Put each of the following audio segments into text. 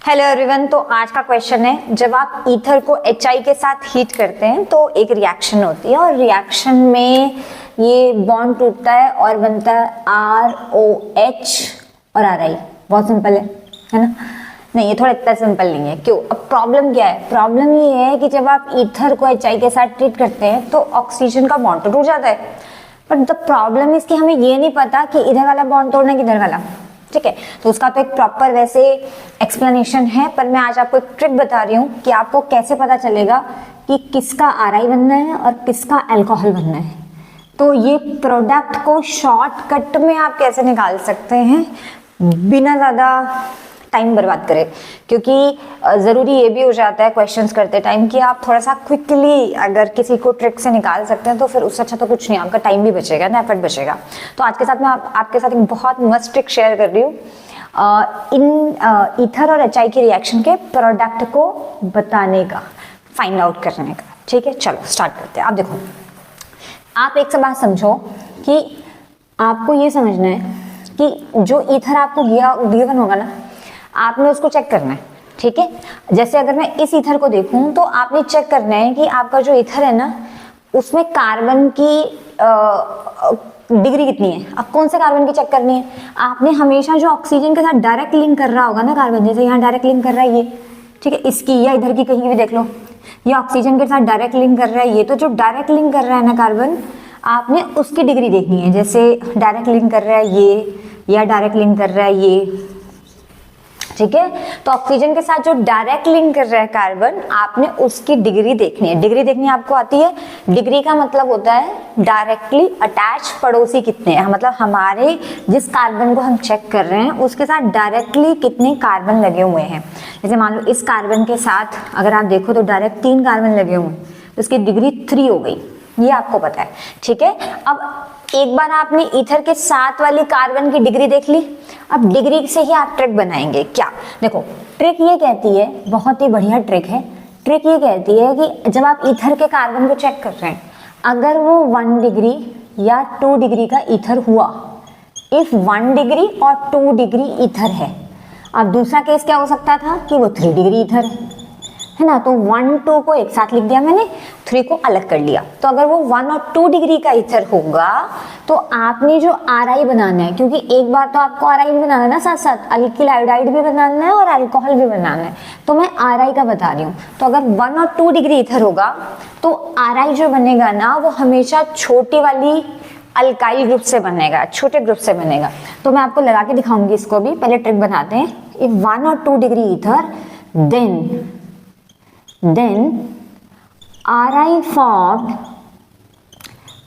Hello everyone. तो आज का क्वेश्चन है, जब आप ईथर को HI के साथ हीट करते हैं तो एक रिएक्शन होती है और रिएक्शन में ये बॉन्ड टूटता है और बनता है ROH और RI। बहुत सिंपल है ना? नहीं, ये थोड़ा इतना सिंपल नहीं है। क्यों? अब प्रॉब्लम क्या है? प्रॉब्लम ये है कि जब आप ईथर को HI के साथ ट्रीट करते हैं तो ऑक्सीजन का बॉन्ड तो टूट जाता है, बट द प्रॉब्लम इसकी हमें ये नहीं पता कि इधर वाला बॉन्ड तोड़ना है कि इधर वाला। ठीक है, तो उसका तो एक प्रॉपर वैसे एक्सप्लेनेशन है, पर मैं आज आपको एक ट्रिक बता रही हूँ कि आपको कैसे पता चलेगा कि किसका RI बनना है और किसका अल्कोहल बनना है। तो ये प्रोडक्ट को शॉर्टकट में आप कैसे निकाल सकते हैं बिना ज़्यादा टाइम बर्बाद करें, क्योंकि ज़रूरी ये भी हो जाता है क्वेश्चंस करते टाइम कि आप थोड़ा सा क्विकली अगर किसी को ट्रिक से निकाल सकते हैं तो फिर उससे अच्छा तो कुछ नहीं, आपका टाइम भी बचेगा ना, एफर्ट बचेगा। तो आज के साथ मैं आपके साथ एक बहुत मस्त ट्रिक शेयर कर रही हूँ इन ईथर और HI के रिएक्शन के प्रोडक्ट को बताने का, फाइंड आउट करने का। ठीक है, चलो स्टार्ट करते हैं। आप देखो, आप एक से बात समझो कि आपको ये समझना है कि जो ईथर आपको गिवन होगा ना, आपने उसको चेक करना है। ठीक है, जैसे अगर मैं इस ईथर को देखूं तो आपने चेक करना है कि आपका जो ईथर है ना, उसमें कार्बन की डिग्री कितनी है। अब कौन से कार्बन की चेक करनी है? आपने हमेशा जो ऑक्सीजन के साथ डायरेक्ट लिंक कर रहा होगा ना कार्बन, जैसे यहाँ डायरेक्ट लिंक कर रहा है ये, ठीक है, इसकी या इधर की कहीं भी देख लो, ये ऑक्सीजन के साथ डायरेक्ट लिंक कर रहा है ये, तो जो डायरेक्ट लिंक कर रहा है ना कार्बन, आपने उसकी डिग्री देखनी है। जैसे डायरेक्ट लिंक कर रहा है ये या डायरेक्ट लिंक कर रहा है ये, ठीक है। तो ऑक्सीजन के साथ जो डायरेक्ट लिंक कर रहा है कार्बन, आपने उसकी डिग्री देखनी है। डिग्री देखनी आपको आती है? डिग्री का मतलब होता है डायरेक्टली अटैच पड़ोसी कितने हैं, मतलब हमारे जिस कार्बन को हम चेक कर रहे हैं उसके साथ डायरेक्टली कितने कार्बन लगे हुए हैं। जैसे मान लो इस कार्बन के साथ अगर आप देखो तो डायरेक्ट 3 कार्बन लगे हुए हैं, तो इसकी डिग्री 3 हो गई, ये आपको पता है। ठीक है, अब एक बार आपने ईथर के साथ वाली कार्बन की डिग्री देख ली, अब डिग्री से ही आप ट्रिक बनाएंगे। क्या? देखो, ट्रिक ये कहती है, बहुत ही बढ़िया ट्रिक है, ट्रिक ये कहती है कि जब आप ईथर के कार्बन को चेक कर रहे हैं, अगर वो 1 डिग्री या 2 डिग्री का ईथर हुआ, इफ 1 डिग्री और 2 डिग्री ईथर है। अब दूसरा केस क्या हो सकता था कि वो 3 डिग्री ईथर है ना, तो 1 2 को एक साथ लिख दिया मैंने, 3 को अलग कर लिया। तो अगर वो 1 और 2 डिग्री का ईथर होगा तो आपने जो RI बनाना है, क्योंकि एक बार तो आपको RI भी बनाना है ना, साथ साथ अल्किल आयोडाइड भी बनाना है और अल्कोहल भी बनाना है, तो मैं RI का बता रही हूँ। तो अगर 1 और 2 डिग्री ईथर होगा तो RI जो बनेगा ना, वो हमेशा छोटी वाली अल्काइल ग्रुप से बनेगा, छोटे ग्रुप से बनेगा। तो मैं आपको लगा के दिखाऊंगी इसको भी, पहले ट्रिक बनाते हैं। इफ 1 और 2 degree ether, then RI formed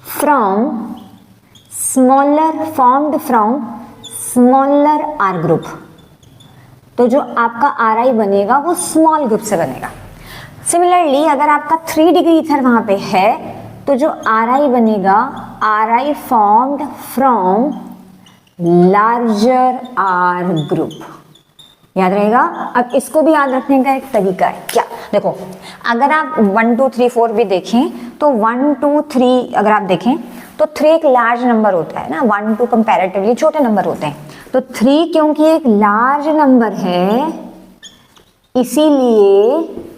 from smaller R group। तो जो आपका RI बनेगा वो स्मॉल ग्रुप से बनेगा। सिमिलरली अगर आपका 3 डिग्री ईथर वहां पे है तो जो RI बनेगा, RI formed from larger R group। याद रहेगा? अब इसको भी याद रखने का एक तरीका है। क्या? देखो, अगर आप 1 2 3 4 भी देखें तो 1 2 3 अगर आप देखें तो 3 एक लार्ज नंबर होता है ना, 1 2 कंपैरेटिवली छोटे नंबर होते हैं। तो 3 क्योंकि एक लार्ज नंबर है, इसीलिए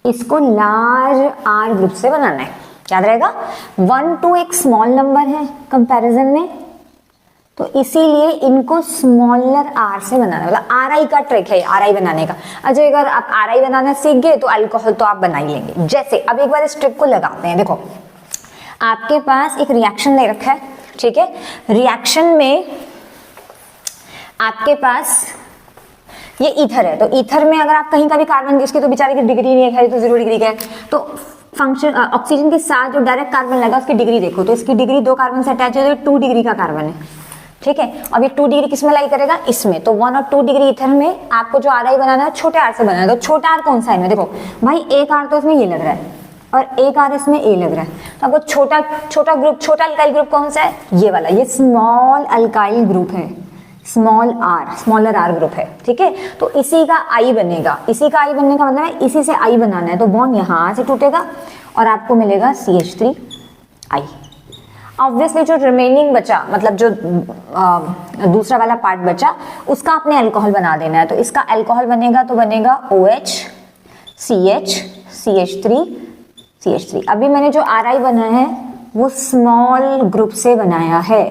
इसको लार्ज R ग्रुप से बनाना है। याद रहेगा? 1 2 एक स्मॉल नंबर है कंपैरिजन में, तो इसीलिए इनको स्मॉलर R से बनाना, मतलब RI का ट्रिक है RI बनाने का। अच्छा, अगर आप RI बनाना सीख गए तो अल्कोहल तो आप बना ही लेंगे। जैसे अब एक बार इस ट्रिक को लगाते हैं। देखो, आपके पास एक रिएक्शन ले रखा है, ठीक है, रिएक्शन में आपके पास ये ईथर है, तो ईथर में अगर आप कहीं का भी कार्बन, इसकी तो बेचारे की डिग्री नहीं है, तो 0 डिग्री का है, तो फंक्शन ऑक्सीजन के साथ जो डायरेक्ट कार्बन लगा उसकी डिग्री देखो, तो इसकी डिग्री 2 कार्बन से अटैच है, तो 2 डिग्री का कार्बन है। ठीक है, अब ये 2 डिग्री किस में लाई करेगा? इसमें। तो 1 और 2 डिग्री ईथर में आपको जो RI बनाना है छोटे R से बनाना है। तो छोटा R कौन सा है? देखो भाई, एक R तो इसमें ये लग रहा है और एक R इसमें A लग रहा है, तो आपको छोटा ग्रुप, छोटा अल्काइल ग्रुप कौन सा है? ये वाला, ये स्मॉल अल्काइल ग्रुप है, स्मॉलर R ग्रुप है। ठीक है, तो इसी का I बनेगा। इसी का I बनने का मतलब है इसी से I बनाना है, तो बॉन्ड यहाँ से टूटेगा और आपको मिलेगा CH3I। ऑब्वियसली जो रिमेनिंग बचा, मतलब जो दूसरा वाला पार्ट बचा, उसका आपने अल्कोहल बना देना है। तो इसका अल्कोहल बनेगा तो बनेगा OH CH CH3 CH3। अभी मैंने जो RI बना है वो स्मॉल ग्रुप से बनाया है।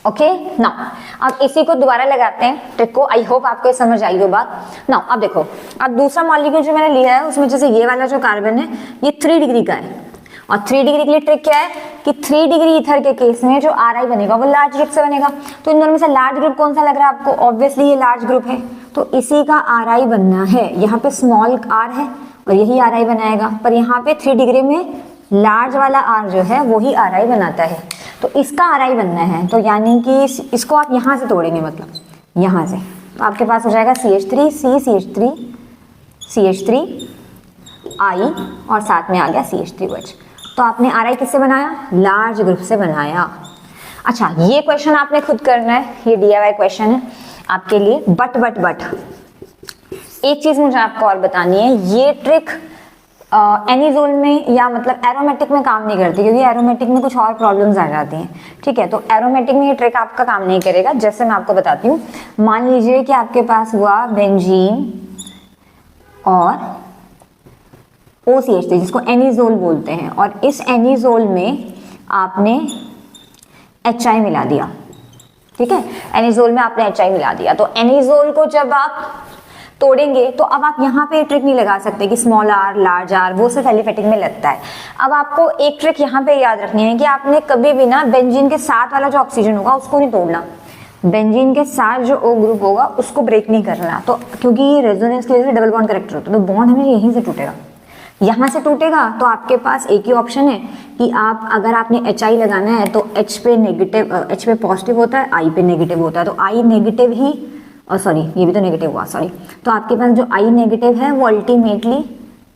ओके नाउ अब इसी को दोबारा लगाते हैं ट्रिक को। आई होप आपको समझ आई हो बात। नाउ अब देखो, अब दूसरा मॉलिक्यूल जो मैंने लिया है उसमें जैसे ये वाला जो कार्बन है ये 3 डिग्री का है, और 3 डिग्री के लिए ट्रिक क्या है कि 3 डिग्री ईथर के केस में जो RI बनेगा वो लार्ज ग्रुप से बनेगा। तो इन दोनों में से लार्ज ग्रुप कौन सा लग रहा है आपको? ऑब्वियसली ये लार्ज ग्रुप है, तो इसी का RI बनना है। यहाँ पे स्मॉल r है और यही RI बनाएगा, पर यहाँ पे 3 डिग्री में लार्ज वाला R जो है वही RI बनाता है, तो इसका RI बनना है। तो यानी कि इसको आप यहाँ से तोड़ेंगे, मतलब यहाँ से, तो आपके पास हो जाएगा CH3 C CH3 CH3 I और साथ में आ गया CH3OH। तो आपने RI किससे बनाया? लार्ज ग्रुप से बनाया। अच्छा, ये क्वेश्चन आपने खुद करना है, ये DIY क्वेश्चन है आपके लिए। बट एक चीज मुझे आपको और बतानी है, ये ट्रिक एनिजोल में या मतलब एरोमेटिक में काम नहीं करती, क्योंकि एरोमेटिक में कुछ और प्रॉब्लम्स आ जाती हैं। ठीक है, तो एरोमेटिक में ये ट्रिक आपका काम नहीं करेगा। जैसे मैं आपको बताती हूँ, मान लीजिए कि आपके पास हुआ बेंजीन और OCH3 जिसको एनिजोल बोलते हैं, और इस एनिजोल में आपने HI मिला दिया। ठीक है, एनिजोल में आपने HI मिला दिया। तो एनिजोल को जब आप तोड़ेंगे तो अब आप यहाँ पे ट्रिक नहीं लगा सकते कि स्मॉल r लार्ज r, वो सिर्फ एलिफेटिक में लगता है। अब आपको एक ट्रिक यहाँ पे याद रखनी है कि आपने कभी भी ना बेंजीन के साथ वाला जो ऑक्सीजन होगा उसको नहीं तोड़ना, बेंजीन के साथ जो O ग्रुप होगा उसको ब्रेक नहीं करना। तो क्योंकि ये रेजोनेंस की वजह से डबल बॉन्ड करेक्टर होता है, तो बॉन्ड हमें यहीं से टूटेगा, यहाँ से टूटेगा। तो आपके पास एक ही ऑप्शन है कि आप, अगर आपने HI लगाना है तो H पे नेगेटिव, H पे पॉजिटिव होता है, I पे नेगेटिव होता है, तो I नेगेटिव ही, और सॉरी ये भी तो नेगेटिव हुआ, सॉरी। तो आपके पास जो I नेगेटिव है वो अल्टीमेटली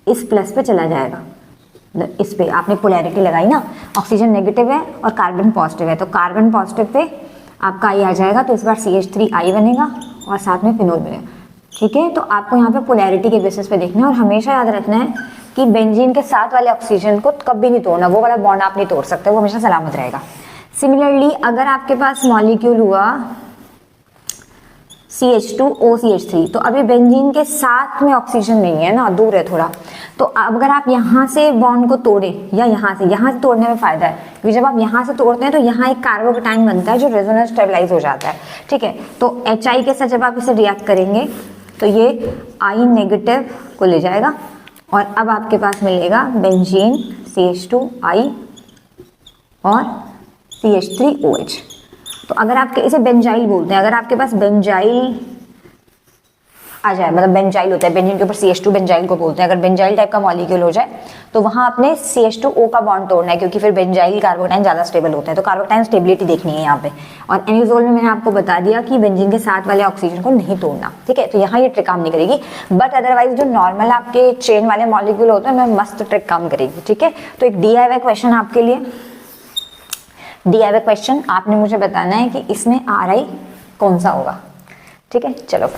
इस प्लस पे चला जाएगा। इस पे आपने पोलैरिटी लगाई ना, ऑक्सीजन नेगेटिव है और कार्बन पॉजिटिव है, तो कार्बन पॉजिटिव पे आपका I आ जाएगा, तो इस बार CH3I बनेगा और साथ में फिनोल बनेगा। ठीक है, तो आपको यहाँ पे पोलैरिटी के बेसिस पे देखना है, और हमेशा याद रखना है कि बेंजीन के साथ वाले ऑक्सीजन को कभी नहीं तोड़ना, वो वाला बॉन्ड आप नहीं तोड़ सकते, वो हमेशा सलामत रहेगा। सिमिलरली अगर आपके पास मॉलिक्यूल हुआ CH2OCH3, तो अभी बेंजीन के साथ में ऑक्सीजन नहीं है ना, दूर है थोड़ा, तो अगर आप यहाँ से बॉन्ड को तोड़े या यहाँ से तोड़ने में फायदा है, क्योंकि जब आप यहाँ से तोड़ते हैं तो यहाँ एक कार्बोकेटाइन बनता है जो रेजोनेंस स्टेबलाइज हो जाता है। ठीक है, तो HI के साथ जब आप इसे रिएक्ट करेंगे तो ये I नेगेटिव को ले जाएगा, और अब आपके पास मिलेगा बेंजीन CH2I और CH3OH। तो अगर आपके, इसे बेंजाइल बोलते हैं, अगर आपके पास बेंजाइल आ जाए, मतलब बेंजाइल होता है, बेंजीन के ऊपर CH2 बेंजाइल को बोलते हैं, अगर बेंजाइल टाइप का मॉलिक्यूल हो जाए तो वहां आपने CH2O का बॉन्ड तोड़ना है, क्योंकि फिर बेंजाइल कार्बोकेटाइन ज्यादा स्टेबल होता है, तो कार्बोकेटाइन स्टेबिलिटी देखनी है यहाँ पे। और एनिजोल में मैंने आपको बता दिया कि बेंजीन के साथ वाले ऑक्सीजन को नहीं तोड़ना। ठीक है, तो यहाँ ये ट्रिक काम नहीं करेगी, बट अदरवाइज जो नॉर्मल आपके चेन वाले मॉलिक्यूल होते हैं उनमें मस्त ट्रिक काम करेगी। ठीक है, तो एक DIY क्वेश्चन आपके लिए, DIY क्वेश्चन आपने मुझे बताना है कि इसमें RI कौन सा होगा। ठीक है, चलो।